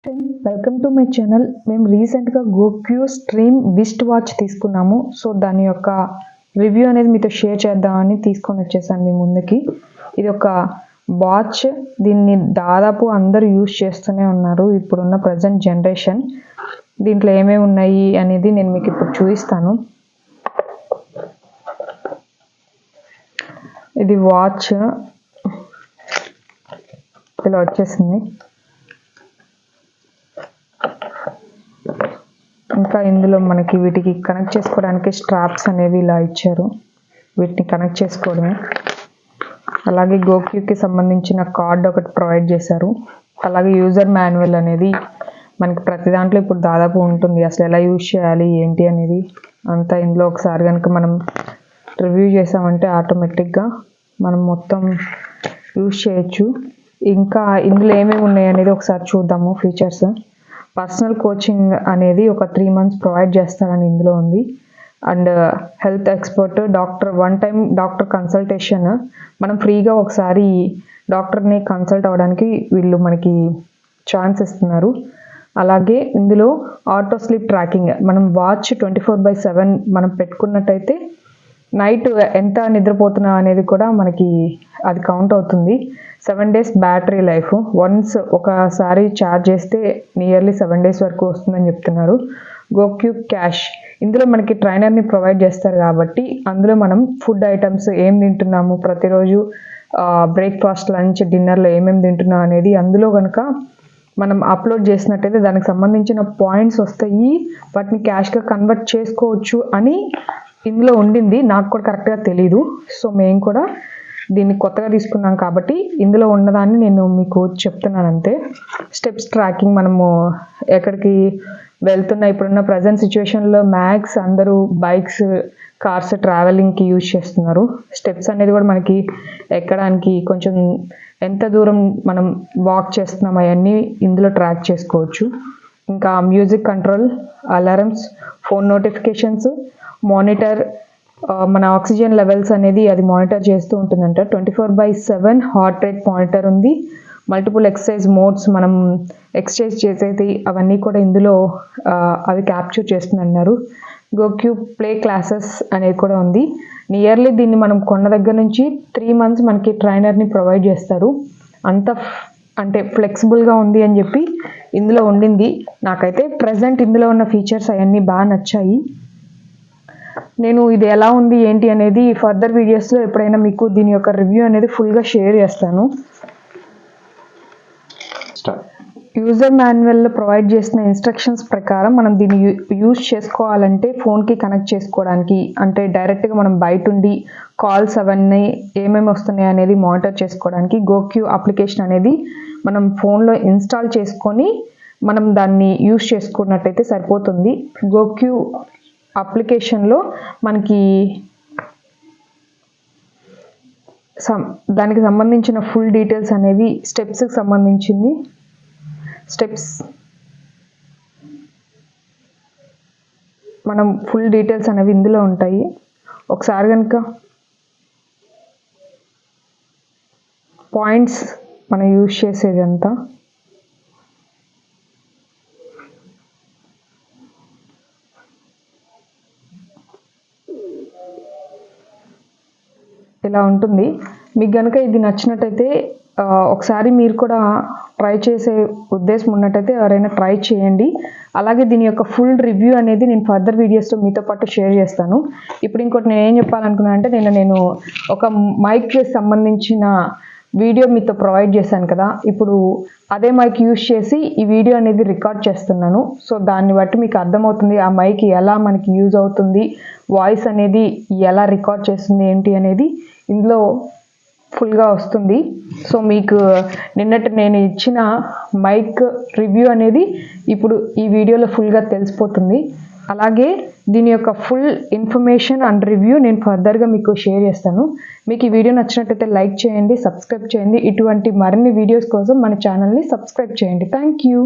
Welcome to my channel. మేము రీసెంట్గా గోక్యూ stream wrist watch తీసుకున్నాము. సో దాని యొక్క రివ్యూ అనేది మీతో షేర్ చేద్దామని తీసుకొని వచ్చేసాను మీ ముందుకి. ఇది ఒక వాచ్, దీన్ని దాదాపు అందరూ యూజ్ చేస్తూనే ఉన్నారు ఇప్పుడున్న ప్రజెంట్ జనరేషన్. దీంట్లో ఏమేమి ఉన్నాయి అనేది నేను మీకు ఇప్పుడు చూపిస్తాను. ఇది వాచ్ ఇలా వచ్చేసింది. ఇంకా ఇందులో మనకి వీటికి కనెక్ట్ చేసుకోవడానికి స్ట్రాప్స్ అనేవి ఇలా ఇచ్చారు, వీటిని కనెక్ట్ చేసుకోవడమే. అలాగే గోక్యూకి సంబంధించిన కార్డ్ ఒకటి ప్రొవైడ్ చేశారు. అలాగే యూజర్ మాన్యువల్ అనేది మనకి ప్రతి దాంట్లో ఇప్పుడు దాదాపు ఉంటుంది. అసలు ఎలా యూజ్ చేయాలి ఏంటి అనేది అంతా ఇందులో ఒకసారి కనుక మనం రివ్యూ చేసామంటే ఆటోమేటిక్గా మనం మొత్తం యూజ్ చేయొచ్చు. ఇంకా ఇందులో ఏమేమి ఉన్నాయి అనేది ఒకసారి చూద్దాము. ఫీచర్స్: పర్సనల్ కోచింగ్ అనేది ఒక 3 months ప్రొవైడ్ చేస్తారని ఇందులో ఉంది. And health expert doctor, 1 time doctor consultation, మనం ఫ్రీగా ఒకసారి డాక్టర్ని కన్సల్ట్ అవ్వడానికి వీళ్ళు మనకి ఛాన్స్ ఇస్తున్నారు. అలాగే ఇందులో ఆటో స్లీప్ ట్రాకింగ్, మనం వాచ్ 24/7 మనం పెట్టుకున్నట్టయితే నైట్ ఎంత నిద్రపోతున్నాం అనేది కూడా మనకి అది కౌంట్ అవుతుంది. 7 days బ్యాటరీ లైఫ్, వన్స్ ఒకసారి ఛార్జ్ చేస్తే నియర్లీ 7 days వరకు వస్తుందని చెప్తున్నారు. గోక్యూ క్యాష్, ఇందులో మనకి ట్రైనర్ని ప్రొవైడ్ చేస్తారు కాబట్టి అందులో మనం ఫుడ్ ఐటమ్స్ ఏం తింటున్నాము, ప్రతిరోజు బ్రేక్ఫాస్ట్, లంచ్, డిన్నర్లో ఏమేమి తింటున్నాం అనేది అందులో కనుక మనం అప్లోడ్ చేసినట్టయితే దానికి సంబంధించిన పాయింట్స్ వస్తాయి, వాటిని క్యాష్గా కన్వర్ట్ చేసుకోవచ్చు అని ఇందులో ఉండింది. నాకు కూడా కరెక్ట్గా తెలీదు. సో మేము కూడా దీన్ని కొత్తగా తీసుకున్నాం కాబట్టి ఇందులో ఉన్నదాన్ని నేను మీకు చెప్తున్నాను అంతే. స్టెప్స్ ట్రాకింగ్, మనము ఎక్కడికి వెళ్తున్నా ఇప్పుడున్న ప్రజెంట్ సిచ్యువేషన్లో మ్యాక్స్ అందరూ బైక్స్, కార్స్ ట్రావెలింగ్కి యూజ్ చేస్తున్నారు. స్టెప్స్ అనేది కూడా మనకి ఎక్కడానికి కొంచెం ఎంత దూరం మనం వాక్ చేస్తున్నాం అవన్నీ ఇందులో ట్రాక్ చేసుకోవచ్చు. ఇంకా music control, alarms, phone notifications, monitor, మన ఆక్సిజన్ లెవెల్స్ అనేది అది మానిటర్ చేస్తూ ఉంటుందంట. 24/7 హార్ట్ రేట్ మానిటర్ ఉంది. మల్టిపుల్ ఎక్సర్సైజ్ మోడ్స్, మనం ఎక్సర్సైజ్ చేసేది అవన్నీ కూడా ఇందులో అవి క్యాప్చర్ చేస్తుందన్నారు. గోక్యూ ప్లే క్లాసెస్ అనేది కూడా ఉంది. నియర్లీ దీన్ని మనం కొన్న దగ్గర నుంచి 3 months మనకి ట్రైనర్ని ప్రొవైడ్ చేస్తారు. అంత అంటే ఫ్లెక్సిబుల్గా ఉంది అని చెప్పి ఇందులో ఉండింది. నాకైతే ప్రజెంట్ ఇందులో ఉన్న ఫీచర్స్ అవన్నీ బాగా నచ్చాయి. నేను ఇది ఎలా ఉంది ఏంటి అనేది ఫర్దర్ వీడియోస్లో ఎప్పుడైనా మీకు దీని యొక్క రివ్యూ అనేది ఫుల్గా షేర్ చేస్తాను. యూజర్ మాన్యువల్లో ప్రొవైడ్ చేసిన ఇన్స్ట్రక్షన్స్ ప్రకారం మనం దీన్ని యూజ్ చేసుకోవాలంటే ఫోన్కి కనెక్ట్ చేసుకోవడానికి, అంటే డైరెక్ట్గా మనం బయట ఉండి కాల్స్ అవన్నీ ఏమేమి వస్తున్నాయి అనేది మానిటర్ చేసుకోవడానికి గోక్యూ అప్లికేషన్ అనేది మనం ఫోన్లో ఇన్స్టాల్ చేసుకొని మనం దాన్ని యూజ్ చేసుకున్నట్టయితే సరిపోతుంది. గోక్యూ అప్లికేషన్లో మనకి దానికి సంబంధించిన ఫుల్ డీటెయిల్స్ అనేవి స్టెప్స్కి సంబంధించింది. స్టెప్స్ మనం ఫుల్ డీటెయిల్స్ అనేవి ఇందులో ఉంటాయి. ఒకసారి కనుక పాయింట్స్ మనం యూజ్ చేసేదంతా ఇలా ఉంటుంది. మీకు కనుక ఇది నచ్చినట్టయితే ఒకసారి మీరు కూడా ట్రై చేసే ఉద్దేశం ఉన్నట్టయితే ఎవరైనా ట్రై చేయండి. అలాగే దీని యొక్క ఫుల్ రివ్యూ అనేది నేను ఫర్దర్ వీడియోస్లో మీతో పాటు షేర్ చేస్తాను. ఇప్పుడు ఇంకోటి నేను ఏం చెప్పాలనుకున్నాను అంటే, నేను ఒక మైక్కి సంబంధించిన వీడియో మీతో ప్రొవైడ్ చేశాను కదా, ఇప్పుడు అదే మైక్ యూజ్ చేసి ఈ వీడియో అనేది రికార్డ్ చేస్తున్నాను. సో దాన్ని బట్టి మీకు అర్థమవుతుంది ఆ మైక్ ఎలా మనకి యూజ్ అవుతుంది, వాయిస్ అనేది ఎలా రికార్డ్ చేస్తుంది ఏంటి అనేది ఇందులో ఫుల్గా వస్తుంది. సో మీకు నిన్నటి నేను ఇచ్చిన మైక్ రివ్యూ అనేది ఇప్పుడు ఈ వీడియోలో ఫుల్గా తెలిసిపోతుంది. అలాగే దీని యొక్క ఫుల్ ఇన్ఫర్మేషన్ అండ్ రివ్యూ నేను ఫర్దర్గా మీకు షేర్ చేస్తాను. మీకు ఈ వీడియో నచ్చినట్టయితే లైక్ చేయండి, సబ్స్క్రైబ్ చేయండి. ఇటువంటి మరిన్ని వీడియోస్ కోసం మన ఛానల్ని సబ్స్క్రైబ్ చేయండి. Thank you.